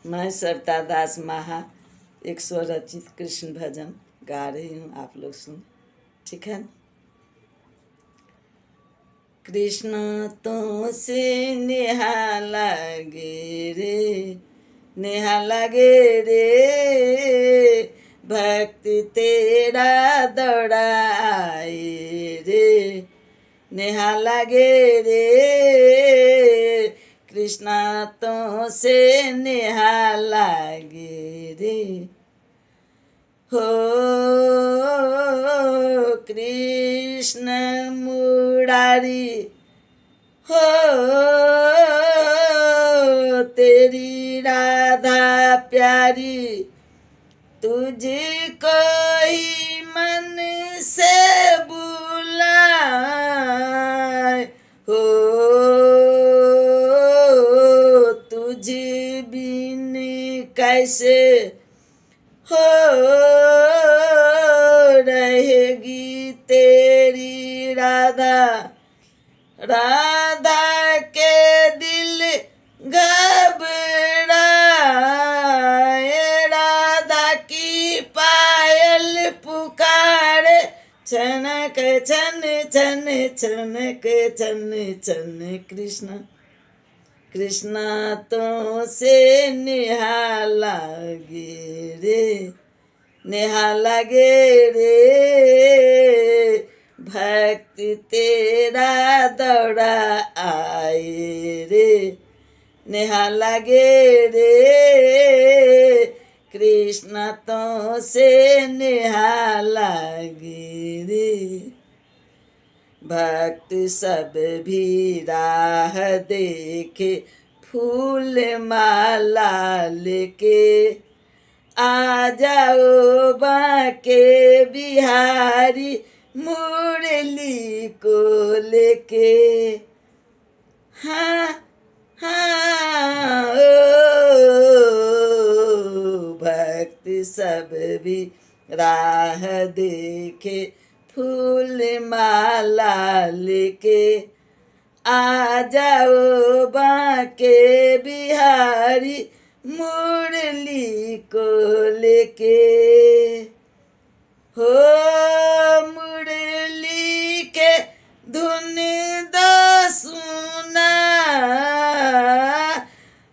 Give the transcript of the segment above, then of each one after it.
मैं सविता दास महा एक स्वरचित कृष्ण भजन गा रही हूँ, आप लोग सुन, ठीक है। कृष्ण तो से नेहा लगे रे, नेहा लगे रे, भक्ति तेरा दौड़ाए रे, नेहा लगे रे, कृष्णा तो से नेहा लगे रे। हो कृष्ण मुरारी, हो तेरी राधा प्यारी, तुझको ही मन से बुलाए, हो तुझ बिन कैसे हो रहेगी तेरी राधा, राधा के दिल घबराए, राधा की पायल पुकारे, छनक छन छन छनक छन छन कृष्ण, कृष्णा तो से नेहा लगे रे, नेहा लगे रे, भक्ति तेरा दौड़ा आए रे, नेहा लगे रे, कृष्ण तो से नेहा लगे रे। भक्त सब भी राह देखे, फूल माला लेके, आ जाओ बांके बिहारी, मुरली को लेके। हाँ हाँ भक्त सब भी राह देखे, फूल माला लेके, आ जाओ बांके बिहारी, मुरली को लेके। हो मुरली के धुन दो सुना,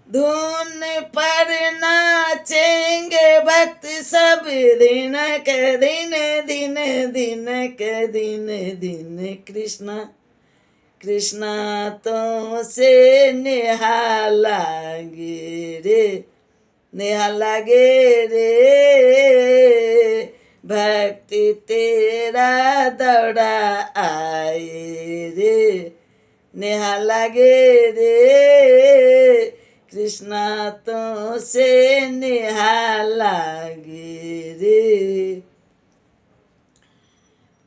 धुन पर नाचेंगे भक्त सब दिन के दिन, दिन दिन के दिन दिन। कृष्णा कृष्णा तो से नेहा लगे रे, नेहा लगे रे, भक्ति तेरा दौड़ा आए रे, नेहा लगे रे, कृष्णा तो से नेहा लगे रे।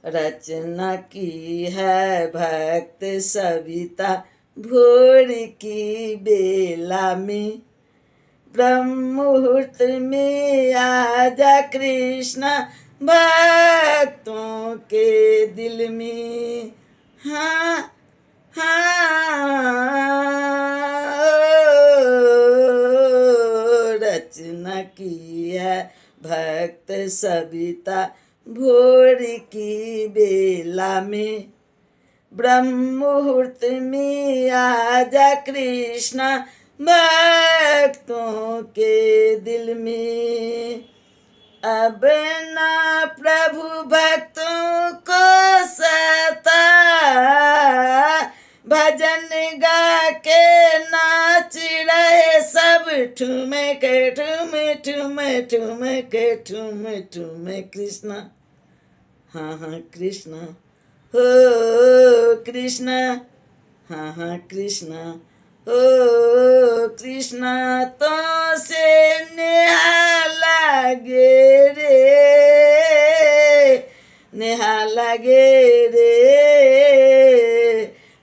रचना की है भक्त सविता भोर की बेला में, ब्रह्म मुहूर्त में आजा कृष्णा भक्तों के दिल में। हाँ हाँ रचना की है भक्त सविता भोर की बेला में, ब्रह्म मुहूर्त में आजा कृष्णा भक्तों के दिल में। अब ना प्रभु भक्तों को सता, भजन गा के नाच रहे सब, ठुमक ठुम ठुम ठुमक ठुम ठुम कृष्णा। हाँ हाँ कृष्णा, हो कृष्णा, हाँ हाँ कृष्णा, हो कृष्णा तो से नेहा लगे रे, नेहा लगे रे,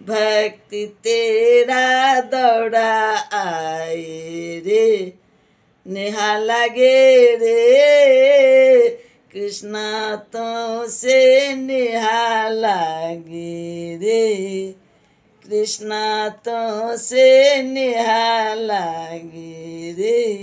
भक्ति तेरा दौड़ा आए रे, नेहा लगे रे, कृष्णा तो से नेहा लगे रे, कृष्णा तो से निहा लागे रे।